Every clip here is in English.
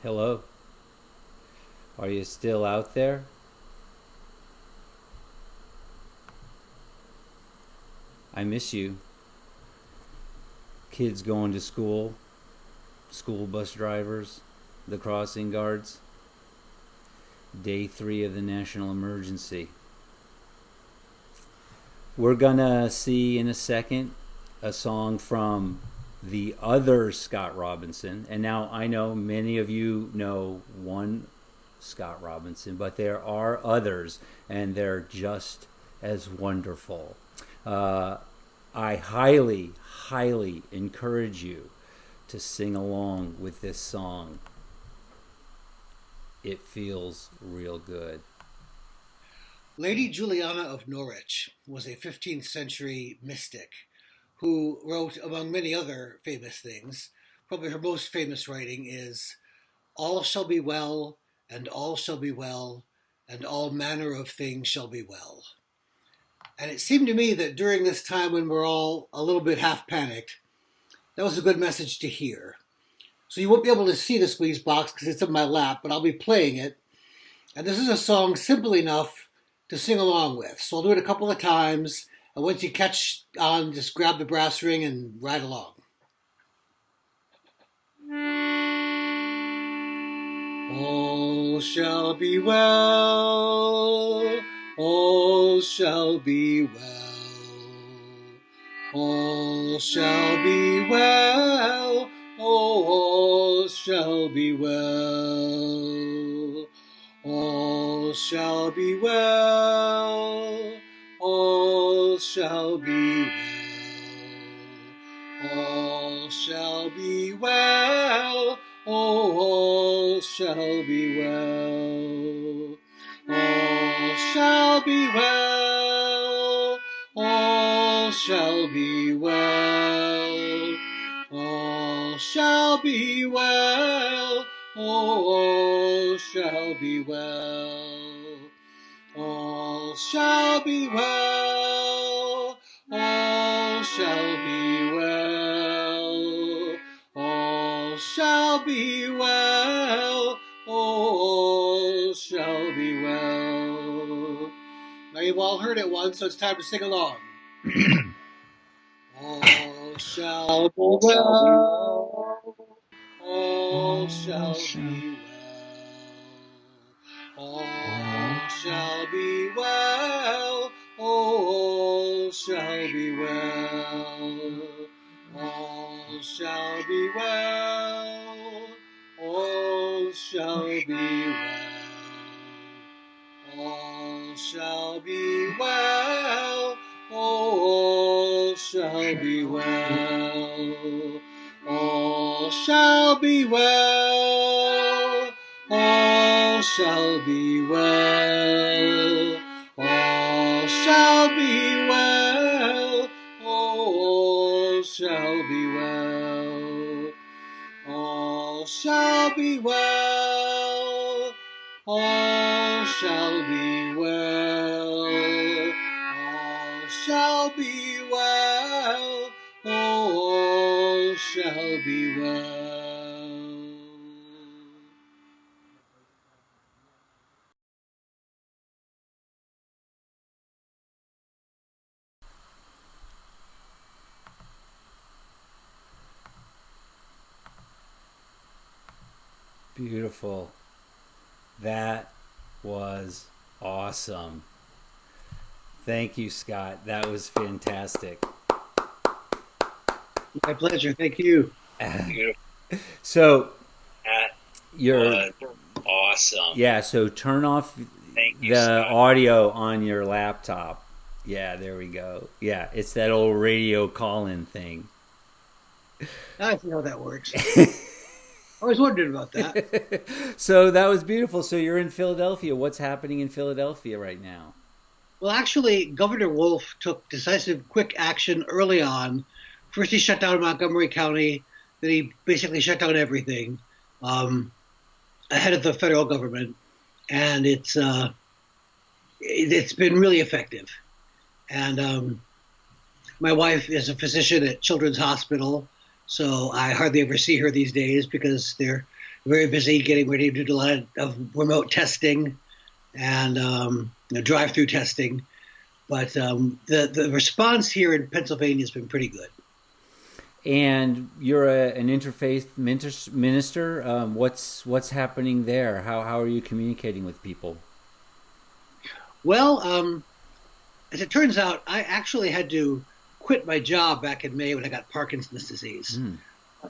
Hello. Are you still out there? I miss you. Kids going to school, school bus drivers, the crossing guards. Day 3 of the national emergency. We're gonna see in a second a song from the other Scott Robinson. And now I know many of you know one Scott Robinson, but there are others, and they're just as wonderful. Uh, I highly, highly encourage you to sing along with this song. It feels real good. Lady Juliana of Norwich was a 15th century mystic who wrote, among many other famous things, probably her most famous writing is All shall be well, and all shall be well, and all manner of things shall be well. And it seemed to me that during this time when we're all a little bit half panicked, that was a good message to hear. So you won't be able to see the squeeze box because it's in my lap, but I'll be playing it. And this is a song simple enough to sing along with. So I'll do it a couple of times. And once you catch on, just grab the brass ring and ride along. All shall be well. All shall be well. All shall be well. All shall be well. All shall be well. All shall be well. All shall be well. All shall be well. All shall be well. All shall be well. All shall be well. All shall be well. All shall be well. All shall be well. All shall be well. All shall be well. Now you've all heard it once, so it's time to sing along. All shall be well. All shall be well. All shall be well. All shall be well. All shall be well. All shall be well. All shall be well. All shall be well. All shall be well. All shall be well. All shall be well. All shall be well. All shall be well. All shall be well. All shall be well. All shall be well. Beautiful. That was awesome. Thank you, Scott. That was fantastic. My pleasure. Thank you. Beautiful. So That you're was awesome. yeah. So turn off Thank you, the Scott. audio on your laptop. Yeah, there we go. Yeah, it's that old radio call-in thing. I see how that works. I was wondering about that. So that was beautiful. So you're in Philadelphia. What's happening in Philadelphia right now? Well, actually, Governor Wolf took decisive, quick action early on. First, he shut down Montgomery County. Then he basically shut down everything ahead of the federal government, and it's been really effective. And my wife is a physician at Children's Hospital, so I hardly ever see her these days because they're very busy getting ready to do a lot of remote testing and drive-through testing. But the response here in Pennsylvania has been pretty good. And you're an interfaith minister. What's happening there? How are you communicating with people? Well, as it turns out, I actually had to quit my job back in May when I got Parkinson's disease. Mm,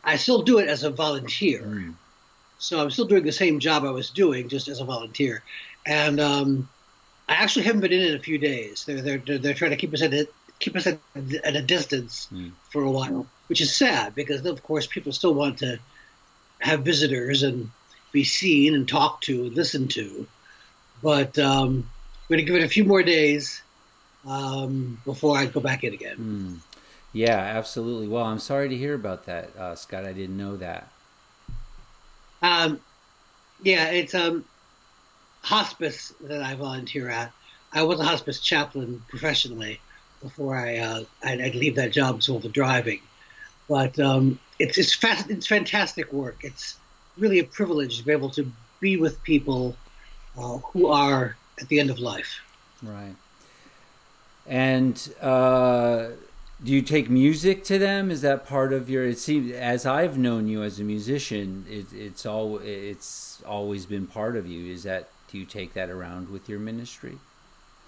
I still do it as a volunteer, mm, so I'm still doing the same job I was doing just as a volunteer. And I actually haven't been in a few days. They're trying to keep us at a distance mm. for a while, which is sad because of course people still want to have visitors and be seen and talked to and listened to. But I'm going to give it a few more days before I go back in again. Mm. Yeah, absolutely. Well, I'm sorry to hear about that, Scott. I didn't know that. Um, yeah, it's hospice that I volunteer at. I was a hospice chaplain professionally before I'd leave that job to the driving. But it's fantastic work. It's really a privilege to be able to be with people who are at the end of life. Right. And do you take music to them? Is that part of your? It seems, as I've known you as a musician, it's always been part of you. Is that, do you take that around with your ministry?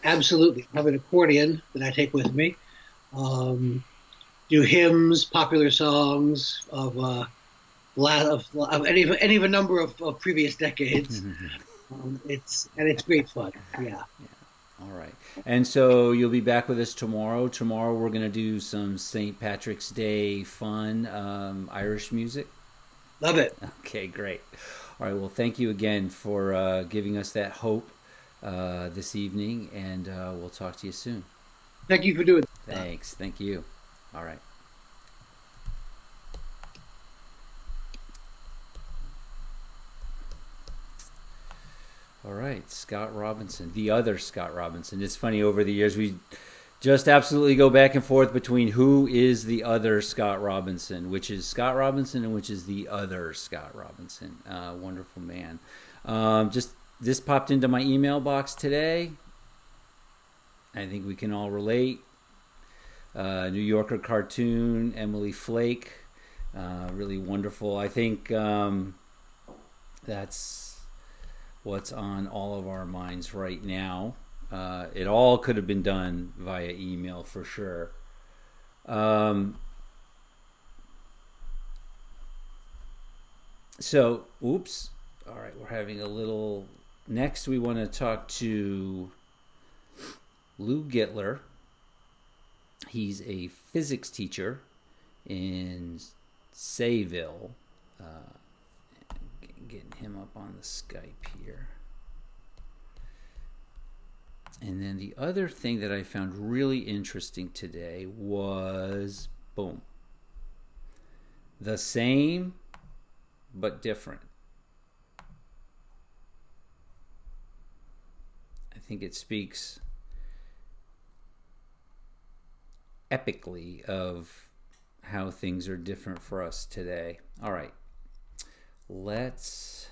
Absolutely, I have an accordion that I take with me. Um, do hymns, popular songs of any of a number of previous decades. It's great fun. Yeah. All right. And so you'll be back with us tomorrow. Tomorrow we're going to do some St. Patrick's Day fun Irish music. Love it. Okay, great. All right. Well, thank you again for giving us that hope this evening, and we'll talk to you soon. Thank you for doing that. Thanks. Thank you. All right. All right, Scott Robinson, the other Scott Robinson. It's funny, over the years we just absolutely go back and forth between who is the other Scott Robinson, which is Scott Robinson, and which is the other Scott Robinson. Wonderful man. Just this popped into my email box today. I think we can all relate. New Yorker cartoon, Emily Flake, really wonderful. I think that's what's on all of our minds right now. It all could have been done via email for sure. So, oops. All right, we're having a little. Next, we want to talk to Lou Gittler. He's a physics teacher in Sayville. Getting him up on the Skype here. And then the other thing that I found really interesting today was, boom, the same but different. I think it speaks epically of how things are different for us today. All right. Let's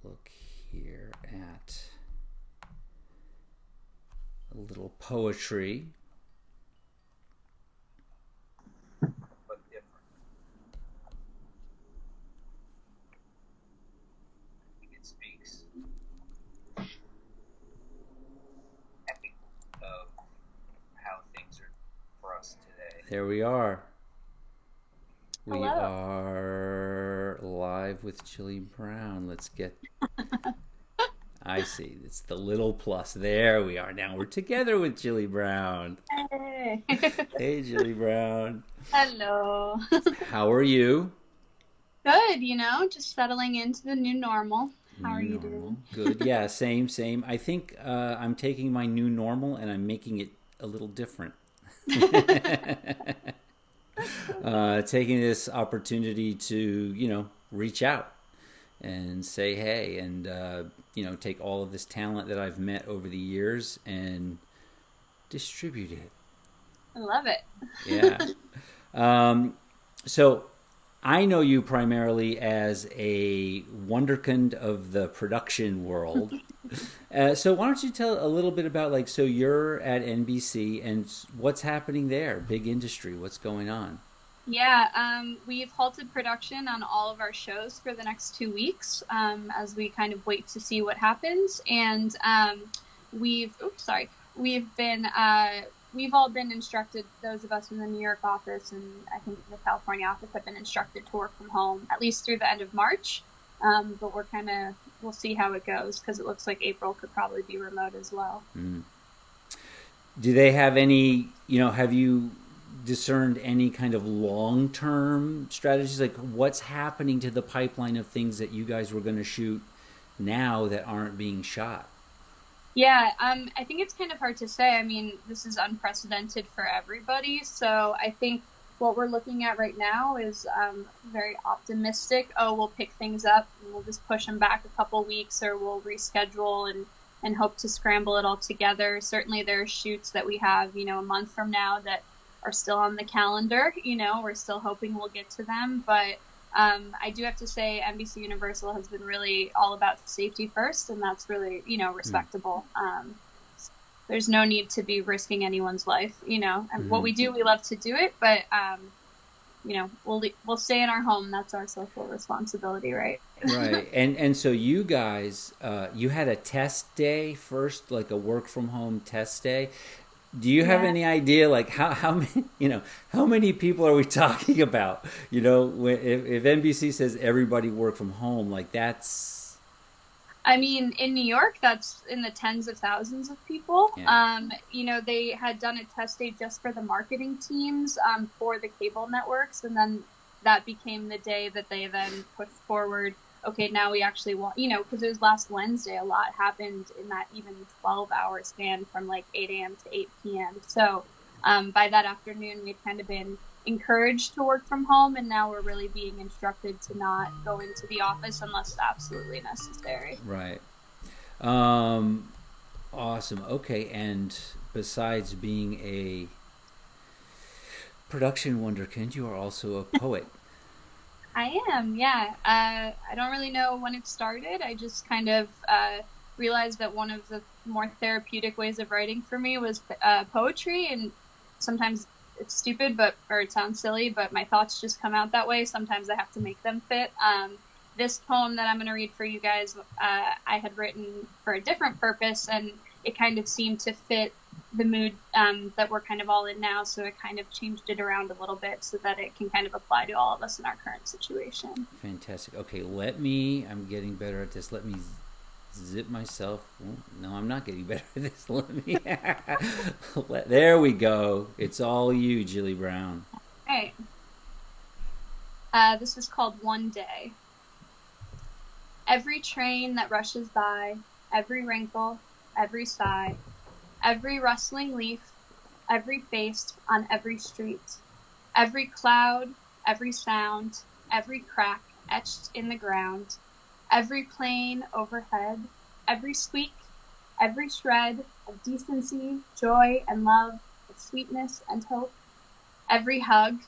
look here at a little poetry. But different. I think it speaks epic of how things are for us today. There we are. We Hello. are live with Chili Brown. Let's get. I see. It's the little plus. There we are. Now we're together with Chili Brown. Hey. Hey, Chili Brown. Hello. How are you? Good, just settling into the new normal. How are you Normal. doing? Good. Yeah, same. I think I'm taking my new normal and I'm making it a little different. Taking this opportunity to, reach out and say hey, and take all of this talent that I've met over the years and distribute it. I love it. Yeah. So I know you primarily as a wonderkind of the production world. So why don't you tell a little bit about like, so you're at NBC and what's happening there? Big industry, what's going on? Yeah, we've halted production on all of our shows for the next 2 weeks as we kind of wait to see what happens. And we've been, we've all been instructed, those of us in the New York office and I think the California office have been instructed to work from home at least through the end of March. But we'll see how it goes because it looks like April could probably be remote as well. Mm. Do they have any, have you discerned any kind of long-term strategies? Like what's happening to the pipeline of things that you guys were going to shoot now that aren't being shot? Yeah, I think it's kind of hard to say. I mean, this is unprecedented for everybody. So I think what we're looking at right now is very optimistic. Oh, we'll pick things up and we'll just push them back a couple weeks or we'll reschedule and hope to scramble it all together. Certainly there are shoots that we have, a month from now that are still on the calendar. We're still hoping we'll get to them. But I do have to say NBC Universal has been really all about safety first, and that's really, respectable. There's no need to be risking anyone's life, and what we do, we love to do it, but, we'll stay in our home. That's our social responsibility, right? Right. And so you guys, you had a test day first, like a work from home test day. Do you have any idea, like how many, how many people are we talking about? If NBC says everybody work from home, like that's. I mean, in New York, that's in the tens of thousands of people. Yeah. They had done a test day just for the marketing teams for the cable networks, and then that became the day that they then pushed forward. Okay, now we actually want, because it was last Wednesday, a lot happened in that even 12-hour span from like 8 a.m. to 8 p.m. So by that afternoon, we'd kind of been encouraged to work from home, and now we're really being instructed to not go into the office unless absolutely necessary. Right. Awesome. Okay, and besides being a production wonderkind, you are also a poet. I am, yeah. I don't really know when it started. I just kind of realized that one of the more therapeutic ways of writing for me was poetry, and sometimes it's stupid, or it sounds silly, but my thoughts just come out that way. Sometimes I have to make them fit. This poem that I'm going to read for you guys, I had written for a different purpose, and it kind of seemed to fit the mood that we're kind of all in now, so I kind of changed it around a little bit so that it can kind of apply to all of us in our current situation. Fantastic. Okay, I'm getting better at this. Let me zip myself. No, I'm not getting better at this. Let me. There we go. It's all you, Jilly Brown. All right. This is called One Day. Every train that rushes by, every wrinkle, every sigh, every rustling leaf, every face on every street, every cloud, every sound, every crack etched in the ground, every plane overhead, every squeak, every shred of decency, joy, and love, of sweetness and hope, every hug,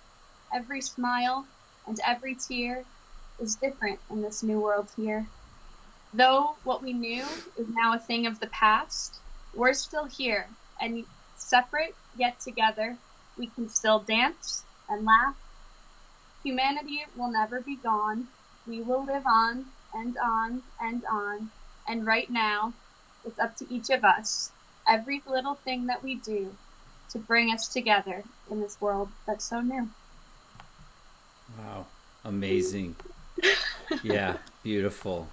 every smile, and every tear is different in this new world here. Though what we knew is now a thing of the past, we're still here, and separate yet together, we can still dance and laugh. Humanity will never be gone. We will live on and on and on. And right now, it's up to each of us, every little thing that we do, to bring us together in this world that's so new. Wow. Amazing. Yeah, beautiful.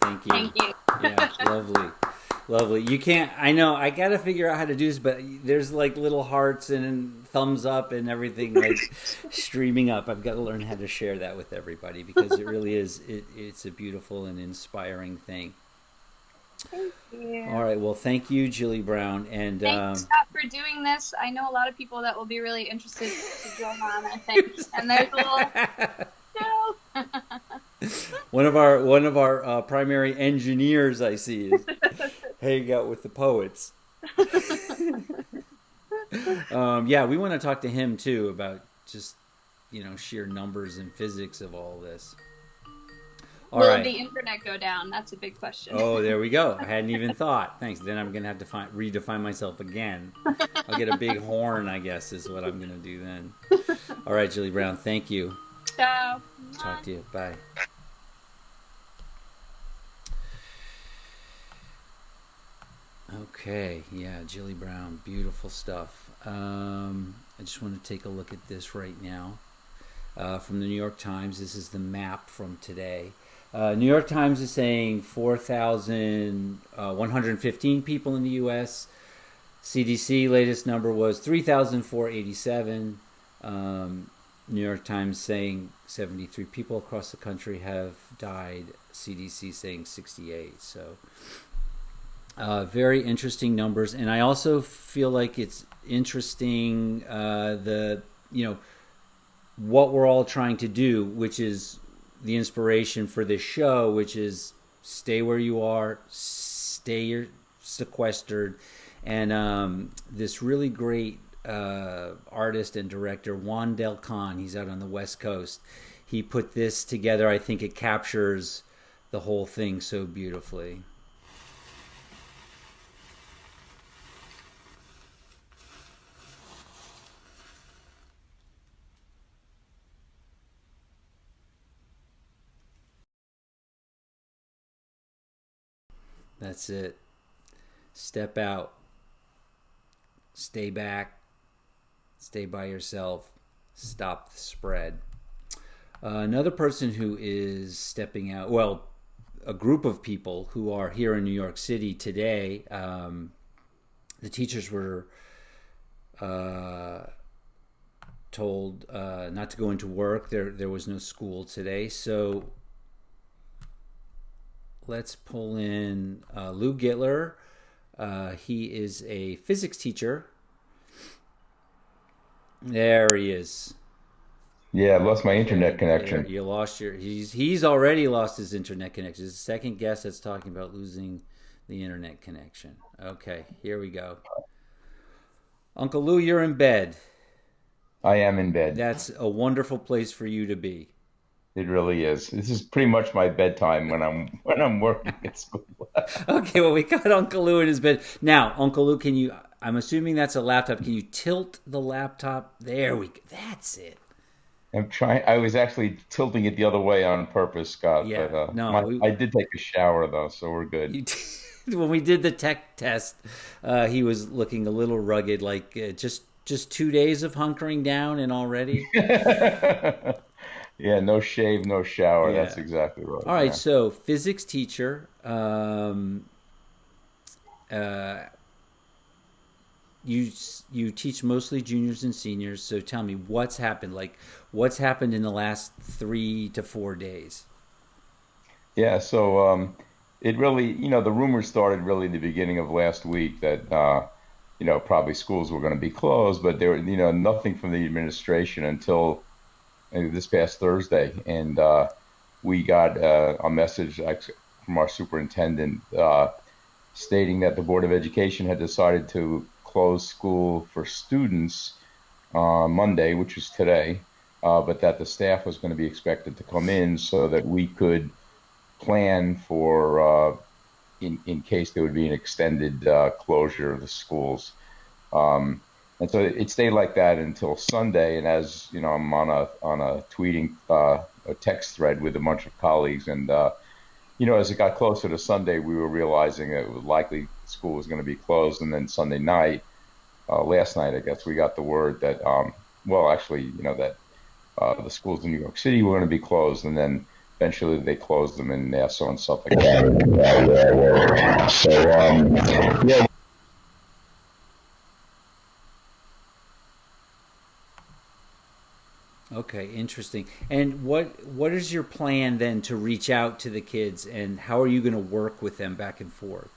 Thank you. Thank you. Yeah, lovely. You can't, I know, I got to figure out how to do this, but there's like little hearts and thumbs up and everything like streaming up. I've got to learn how to share that with everybody because it really is, it's a beautiful and inspiring thing. Thank you. All right. Well, thank you, Jilly Brown. And thanks, Scott, for doing this. I know a lot of people that will be really interested to join on, I think. And there's a little... One of our primary engineers I see is hanging out with the poets. Yeah, we want to talk to him too about just sheer numbers and physics of all this. All Will right. the internet go down? That's a big question. Oh, there we go. I hadn't even thought. Thanks. Then I'm gonna have to redefine myself again. I'll get a big horn, I guess, is what I'm gonna do then. All right, Julie Brown. Thank you. Ciao. Talk to you. Bye. Okay, yeah, Julie Brown, beautiful stuff. I just want to take a look at this right now from the New York Times. This is the map from today. New York Times is saying 4,115 people in the U.S. CDC latest number was 3,487. New York Times saying 73 people across the country have died. CDC saying 68. So very interesting numbers, and I also feel like it's interesting what we're all trying to do, which is the inspiration for this show, which is stay where you are, stay sequestered, and this really great artist and director Juan Del Con, he's out on the West Coast. He put this together. I think it captures the whole thing so beautifully. That's it. Step out. Stay back. Stay by yourself. Stop the spread. Another person who is stepping out, well, a group of people who are here in New York City today. The teachers were told not to go into work. There was no school today. So let's pull in Lou Gittler. He is a physics teacher. There he is. Yeah, I lost my internet connection. You lost your. He's already lost his internet connection. His second guest that's talking about losing the internet connection. Okay, here we go. Uncle Lou, you're in bed. I am in bed. That's a wonderful place for you to be. It really is. This is pretty much my bedtime when I'm working at school. Okay, well, we got Uncle Lou in his bed. Now, Uncle Lou, can you, I'm assuming that's a laptop. Can you tilt the laptop? There we go. That's it. I'm trying. I was actually tilting it the other way on purpose, Scott. Yeah, But no, I did take a shower though, so we're good. When we did the tech test, he was looking a little rugged, like just 2 days of hunkering down and already. Yeah, no shave, no shower. Yeah. That's exactly right. All right, Yeah. so physics teacher. You teach mostly juniors and seniors. So tell me what's happened. Like what's happened in the last 3 to 4 days. Yeah, so it really, the rumors started really the beginning of last week that probably schools were going to be closed, but there were, nothing from the administration until this past Thursday, and we got a message from our superintendent stating that the Board of Education had decided to close school for students Monday, which is today, but that the staff was going to be expected to come in so that we could plan for in case there would be an extended closure of the schools. And so it stayed like that until Sunday. And as you know, I'm on a tweeting a text thread with a bunch of colleagues, and as it got closer to Sunday, we were realizing that it was likely school was going to be closed. And then Sunday night, last night, I guess, we got the word that that the schools in New York City were going to be closed, and then eventually they closed them in Nassau and Suffolk County. So yeah. Okay, interesting. And what is your plan then to reach out to the kids, and how are you going to work with them back and forth?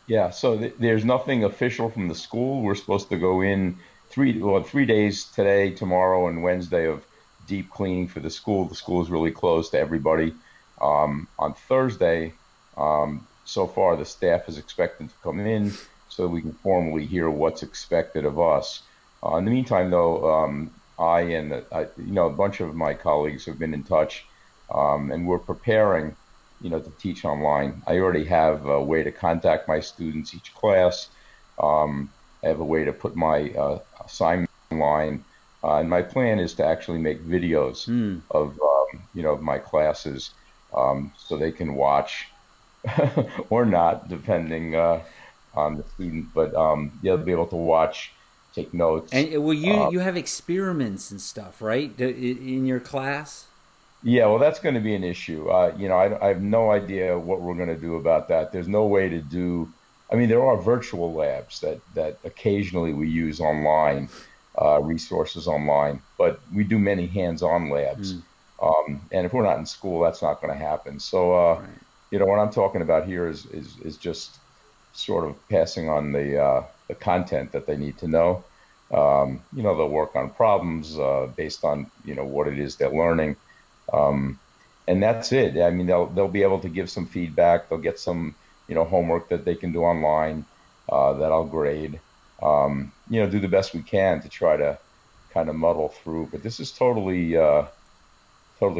Yeah, so there's nothing official from the school. We're supposed to go in 3 days today, tomorrow, and Wednesday of deep cleaning for the school. The school is really closed to everybody. On Thursday, so far the staff is expected to come in so we can formally hear what's expected of us. In the meantime, though, I and a bunch of my colleagues have been in touch, and we're preparing, to teach online. I already have a way to contact my students each class. I have a way to put my assignment online, and my plan is to actually make videos Hmm. of, of my classes, so they can watch or not, depending on the student. But they'll be able to watch, take notes. And well, you Uh, you have experiments and stuff, right? In your class. yeah, well, that's going to be an issue. I have no idea what we're going to do about that. There's no way to do. I mean, there are virtual labs that occasionally we use online, resources online, but we do many hands-on labs. Hmm. And if we're not in school, that's not going to happen. So, Right. what I'm talking about here is just sort of passing on the content that they need to know. They'll work on problems based on what it is they're learning, um, and that's it. I mean, they'll be able to give some feedback. They'll get some homework that they can do online that I'll grade. Do the best we can to try to kind of muddle through. But this is totally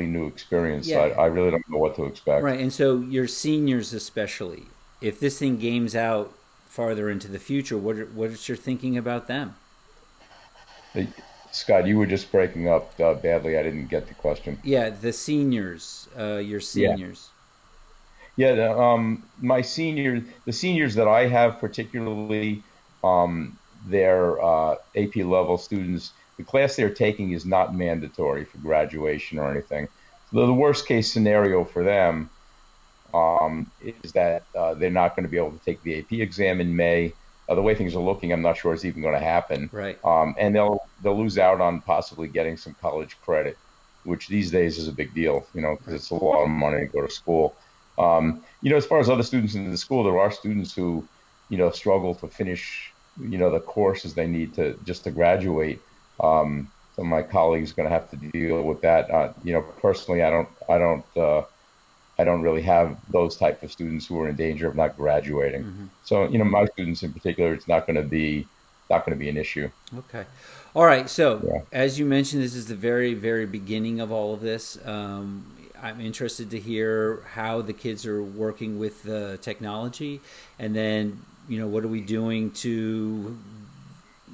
new experience. So Yeah. I really don't know what to expect. Right. And so your seniors, especially, if this thing games out farther into the future, what is your thinking about them? Hey, Scott, you were just breaking up badly. I didn't get the question. Yeah, the seniors, your Yeah. seniors. Yeah, the seniors that I have particularly, their AP level students, the class they're taking is not mandatory for graduation or anything. So the worst case scenario for them is that they're not going to be able to take the AP exam in May. The way things are looking, I'm not sure it's even going to happen, Right. and they'll lose out on possibly getting some college credit, which these days is a big deal, because Right. it's a lot of money to go to school. As far as other students in the school, there are students who, struggle to finish, the courses they need to just to graduate. So my colleagues are going to have to deal with that. Personally, I don't really have those type of students who are in danger of not graduating. Hmm. So, my students in particular, it's not going to be an issue. Okay. All right. So, Yeah. as you mentioned, this is the very, very beginning of all of this. I'm interested to hear how the kids are working with the technology, and then, what are we doing to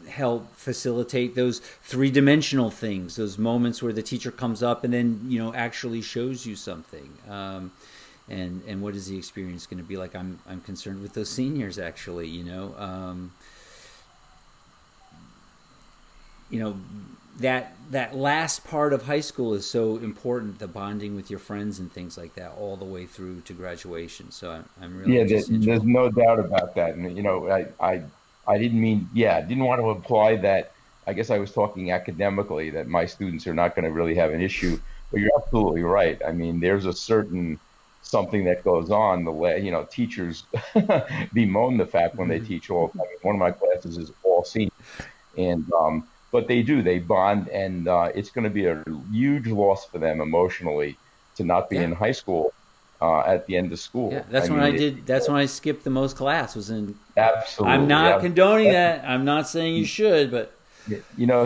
help facilitate those three-dimensional things, those moments where the teacher comes up and then actually shows you something. And what is the experience going to be like? I'm concerned with those seniors actually. You know that last part of high school is so important, the bonding with your friends and things like that, all the way through to graduation. So I'm really Yeah, just there's interested. no doubt about that. And I didn't mean, yeah, I didn't want to imply that. I guess I was talking academically that my students are not going to really have an issue. But you're absolutely right. I mean, there's a certain something that goes on. Teachers bemoan the fact when they teach all. I mean, one of my classes is all seniors, and but they bond, and it's going to be a huge loss for them emotionally to not be Yeah. in high school at the end of Yeah, school. I that's when I mean, did. That's when I skipped the most class. Was in. I'm absolutely. not Yeah. condoning that. I'm not saying you should, but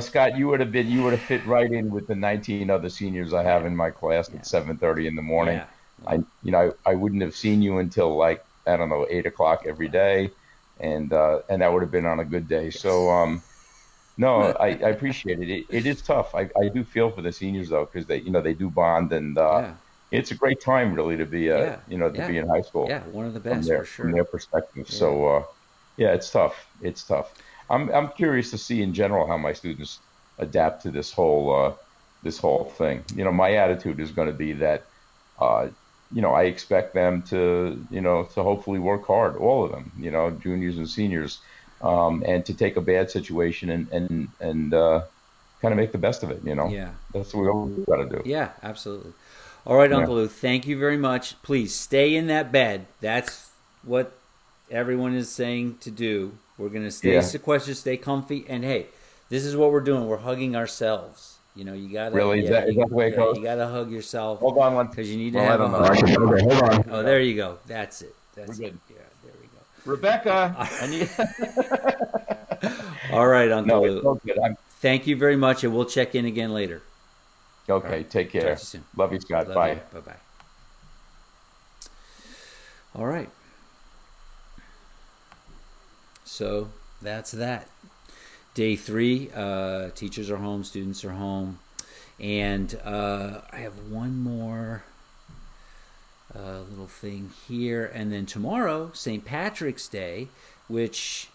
Scott, you would have fit right in with the 19 other seniors I have yeah, in my class yeah, at 7:30 in the morning. yeah. Well, I wouldn't have seen you until like, I don't know, 8 o'clock every right. day. And that would have been on a good day. So, Yes. no, I appreciate it. It is tough. I do feel for the seniors though, because they do bond, and Yeah, it's a great time really to be, yeah, to yeah, be in high school yeah. One of the from best for their sure. perspective. Yeah. So yeah, it's tough. It's tough. I'm curious to see in general how my students adapt to this whole thing. My attitude is going to be that uh, I expect them to hopefully work hard, all of them, juniors and seniors, and to take a bad situation and kind of make the best of it. Yeah. That's what we always got to do. Yeah, absolutely. All right, Yeah, Uncle Lou, thank you very much. Please stay in that bed. That's what everyone is saying to do. We're going to stay yeah. sequestered, stay comfy, and hey, this is what we're doing. We're hugging ourselves. You gotta, Really, is that the way it goes? you gotta hug yourself Hold on one. because you need to Well, I have a don't know. hug. Okay, hold on. Oh, there you go. That's it. We're That's it. good. Yeah, there we go. Rebecca, I need. All right, Uncle No, it's Lou. all good. Thank you very much, and we'll check in again later. All right. Okay, take Talk to you care. soon. Love you, Scott. Love you. Bye. Bye bye. All right. So that's that. Day 3, teachers are home, students are home. And I have one more little thing here. And then tomorrow, St. Patrick's Day, which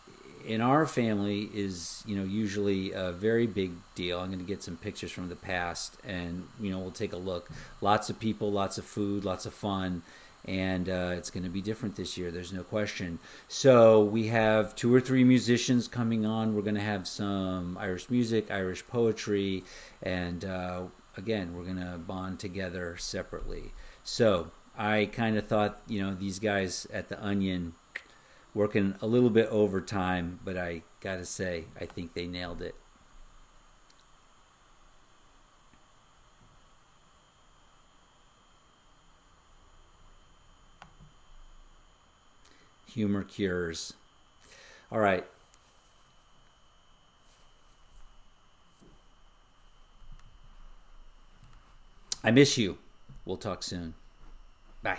in our family is, usually a very big deal. I'm going to get some pictures from the past, and, we'll take a look. Lots of people, lots of food, lots of fun. And it's going to be different this year. There's no question. So we have 2 or 3 musicians coming on. We're going to have some Irish music, Irish poetry, and again, we're going to bond together separately. So I kind of thought, these guys at the Onion working a little bit overtime, but I got to say, I think they nailed it. Humor cures. All right. I miss you. We'll talk soon. Bye.